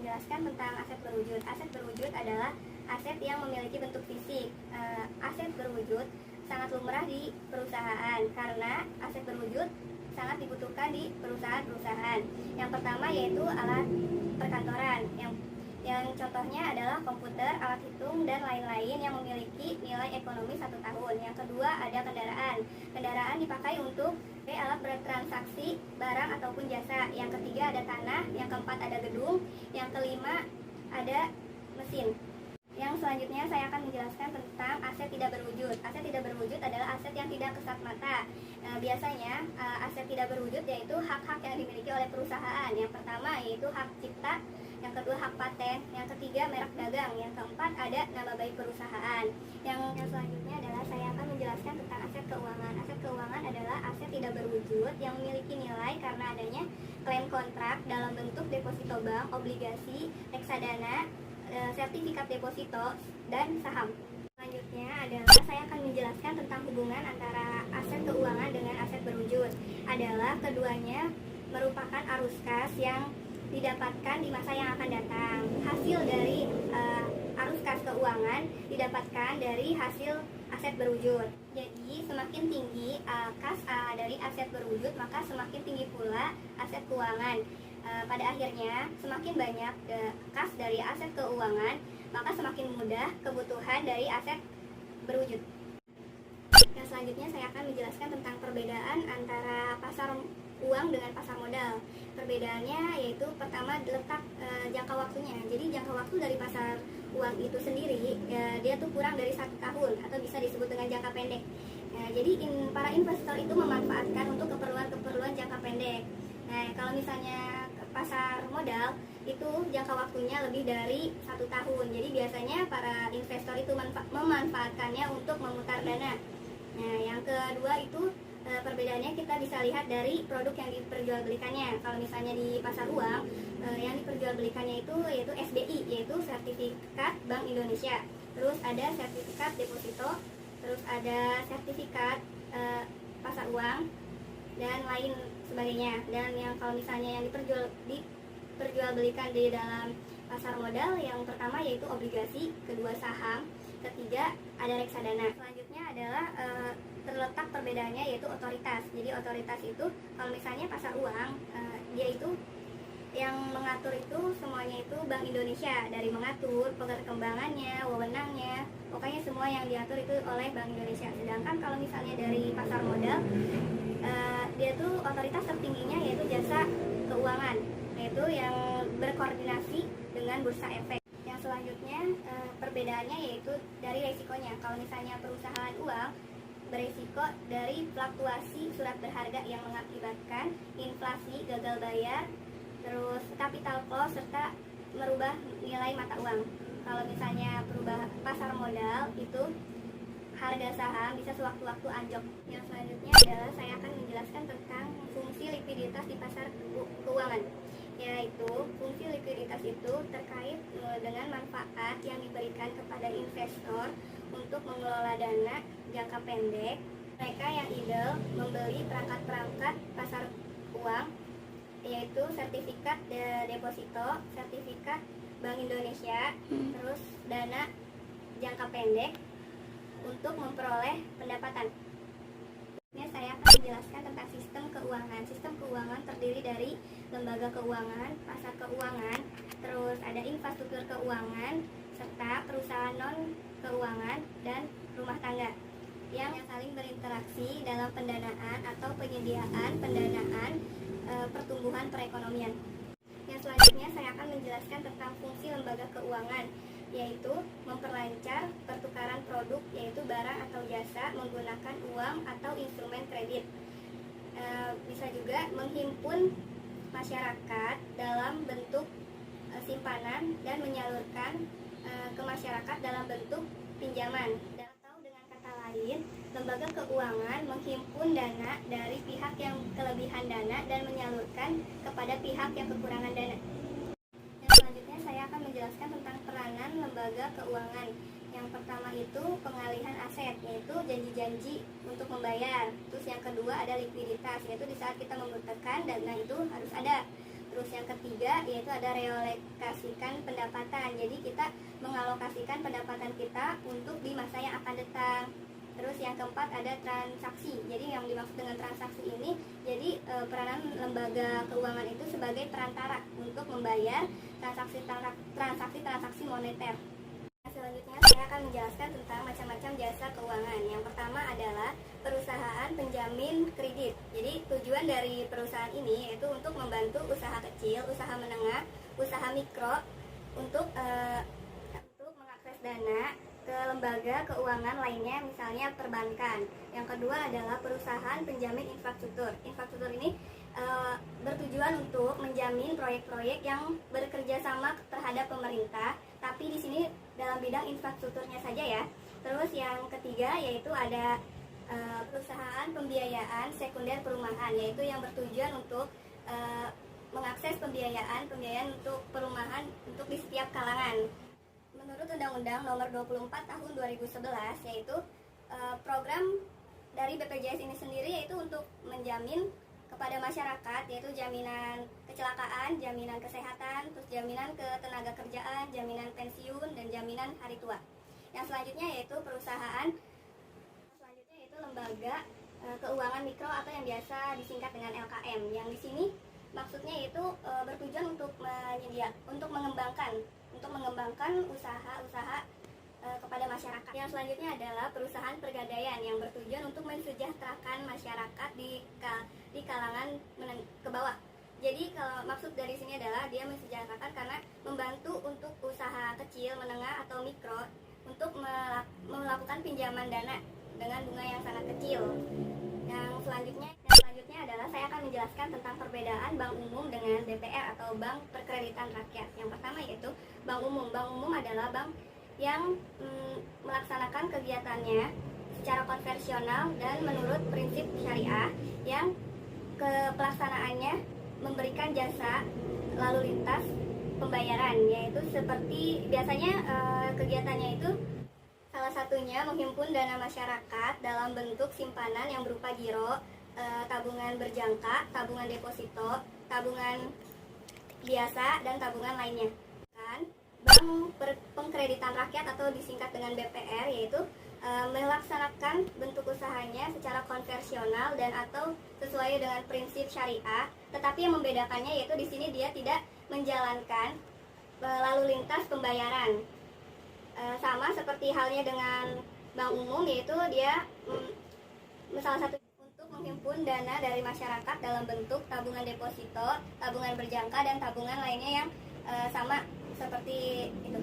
menjelaskan tentang aset berwujud. Aset berwujud adalah aset yang memiliki bentuk fisik. Aset berwujud sangat lumrah di perusahaan karena aset berwujud sangat dibutuhkan di perusahaan-perusahaan. Yang pertama yaitu alat perkantoran, yang contohnya adalah komputer, alat hitung, dan lain-lain yang memiliki nilai ekonomi 1 tahun. Yang kedua ada kendaraan. Kendaraan dipakai untuk alat bertransaksi barang ataupun jasa. Yang ketiga ada tanah. Yang keempat ada gedung. Yang kelima ada mesin. Yang selanjutnya saya akan menjelaskan tentang aset tidak berwujud. Aset tidak berwujud adalah aset yang tidak kasat mata. Biasanya aset tidak berwujud yaitu hak-hak yang dimiliki oleh perusahaan. Yang pertama yaitu hak cipta, yang kedua hak paten, yang ketiga merek dagang, yang keempat ada nama baik perusahaan. Yang selanjutnya adalah saya akan menjelaskan tentang aset keuangan. Aset keuangan adalah aset tidak berwujud yang memiliki nilai karena adanya klaim kontrak dalam bentuk deposito bank, obligasi, reksadana, sertifikat deposito, dan saham. Selanjutnya adalah saya akan menjelaskan tentang hubungan antara aset keuangan dengan aset berwujud. Adalah keduanya merupakan arus kas yang didapatkan di masa yang akan datang. Hasil dari arus kas keuangan didapatkan dari hasil aset berwujud. Jadi semakin tinggi kas dari aset berwujud, maka semakin tinggi pula aset keuangan. Pada akhirnya semakin banyak kas dari aset keuangan, maka semakin mudah kebutuhan dari aset berwujud. Yang selanjutnya saya akan menjelaskan tentang perbedaan antara pasar uang dengan pasar modal. Perbedaannya yaitu pertama letak jangka waktunya. Jadi jangka waktu dari pasar uang itu sendiri dia tuh kurang dari 1 tahun atau bisa disebut dengan jangka pendek. Jadi para investor itu memanfaatkan untuk keperluan jangka pendek. Nah, kalau misalnya pasar modal itu jangka waktunya lebih dari 1 tahun. Jadi biasanya para investor itu memanfaatkannya untuk memutar dana. Nah, yang kedua itu perbedaannya kita bisa lihat dari produk yang diperjualbelikannya. Kalau misalnya di pasar uang yang diperjualbelikannya itu yaitu SBI, yaitu sertifikat Bank Indonesia. Terus ada sertifikat deposito, terus ada sertifikat pasar uang dan lain sebagainya. Dan yang kalau misalnya yang diperjualbelikan di dalam pasar modal, yang pertama yaitu obligasi, kedua saham, ketiga ada reksadana. Selanjutnya adalah terletak perbedaannya yaitu otoritas. Jadi otoritas itu kalau misalnya pasar uang dia itu yang mengatur itu semuanya itu Bank Indonesia, dari mengatur perkembangannya, wewenangnya, pokoknya semua yang diatur itu oleh Bank Indonesia. Sedangkan kalau misalnya dari pasar modal dia tuh otoritas tertingginya yaitu jasa keuangan, yaitu yang berkoordinasi dengan bursa efek. Yang selanjutnya perbedaannya yaitu dari resikonya. Kalau misalnya perusahaan uang beresiko dari fluktuasi surat berharga yang mengakibatkan inflasi, gagal bayar, terus capital flow, serta merubah nilai mata uang. Kalau misalnya pasar modal itu harga saham bisa sewaktu-waktu anjlok. Yang selanjutnya adalah saya akan menjelaskan tentang fungsi likuiditas di pasar keuangan. Yaitu fungsi likuiditas itu terkait dengan manfaat yang diberikan kepada investor untuk mengelola dana jangka pendek. Mereka yang idle membeli perangkat-perangkat pasar uang, yaitu sertifikat deposito, sertifikat Bank Indonesia, terus dana jangka pendek untuk memperoleh pendapatan. Saya akan menjelaskan tentang sistem keuangan. Sistem keuangan terdiri dari lembaga keuangan, pasar keuangan, terus ada infrastruktur keuangan, serta perusahaan non keuangan dan rumah tangga yang saling berinteraksi dalam pendanaan atau penyediaan pendanaan pertumbuhan perekonomian. Yang selanjutnya saya akan menjelaskan tentang fungsi lembaga keuangan, yaitu memperlancar pertukaran produk, yaitu barang atau jasa menggunakan uang atau instrumen kredit. Bisa juga menghimpun masyarakat dalam bentuk simpanan dan menyalurkan ke masyarakat dalam bentuk pinjaman. Atau dengan kata lain, lembaga keuangan menghimpun dana dari pihak yang kelebihan dana dan menyalurkan kepada pihak yang kekurangan dana. Yang selanjutnya saya akan menjelaskan tentang peranan lembaga keuangan. Yang pertama itu pengalihan aset, yaitu janji-janji untuk membayar. Terus yang kedua ada likuiditas, yaitu di saat kita membutuhkan dana itu harus ada. Terus yang ketiga yaitu ada realokasikan pendapatan. Jadi kita mengalokasikan pendapatan kita untuk di masa yang akan datang. Terus yang keempat ada transaksi. Jadi yang dimaksud dengan transaksi ini, jadi peranan lembaga keuangan itu sebagai perantara untuk membayar transaksi moneter. Selanjutnya saya akan menjelaskan tentang macam-macam jasa keuangan. Yang pertama adalah perusahaan penjamin kredit. Jadi tujuan dari perusahaan ini yaitu untuk membantu usaha kecil, usaha menengah, usaha mikro untuk mengakses dana ke lembaga keuangan lainnya, misalnya perbankan. Yang kedua adalah perusahaan penjamin infrastruktur. Infrastruktur ini bertujuan untuk menjamin proyek-proyek yang bekerja sama terhadap pemerintah, tapi di sini dalam bidang infrastrukturnya saja ya. Terus yang ketiga yaitu ada perusahaan pembiayaan sekunder perumahan, yaitu yang bertujuan untuk mengakses pembiayaan untuk perumahan untuk di setiap kalangan. Menurut Undang-Undang Nomor 24 Tahun 2011, yaitu program dari BPJS ini sendiri yaitu untuk menjamin kepada masyarakat, yaitu jaminan kecelakaan, jaminan kesehatan, terus jaminan ketenaga kerjaan, jaminan pensiun, dan jaminan hari tua. Yang selanjutnya yaitu lembaga keuangan mikro atau yang biasa disingkat dengan LKM. Yang di sini maksudnya yaitu bertujuan untuk mengembangkan usaha-usaha kepada masyarakat. Yang selanjutnya adalah perusahaan pergadaian yang bertujuan untuk mensejahterakan masyarakat di kalangan ke bawah. Jadi kalau maksud dari sini adalah dia mensejahterakan karena membantu untuk usaha kecil, menengah atau mikro untuk melakukan pinjaman dana dengan bunga yang sangat kecil. Yang selanjutnya adalah saya akan menjelaskan tentang perbedaan bank umum dengan BPR atau bank perkreditan rakyat. Yang pertama yaitu bank umum. Bank umum adalah bank yang melaksanakan kegiatannya secara konvensional dan menurut prinsip syariah, yang pelaksanaannya memberikan jasa lalu lintas pembayaran, yaitu seperti biasanya kegiatannya itu salah satunya menghimpun dana masyarakat dalam bentuk simpanan yang berupa giro, tabungan berjangka, tabungan deposito, tabungan biasa, dan tabungan lainnya. Bank pengkreditan rakyat atau disingkat dengan BPR yaitu melaksanakan bentuk usahanya secara konvensional dan atau sesuai dengan prinsip syariah, tetapi yang membedakannya yaitu di sini dia tidak menjalankan lalu lintas pembayaran. Sama seperti halnya dengan bank umum, yaitu dia salah satu untuk menghimpun dana dari masyarakat dalam bentuk tabungan deposito, tabungan berjangka, dan tabungan lainnya yang sama seperti itu.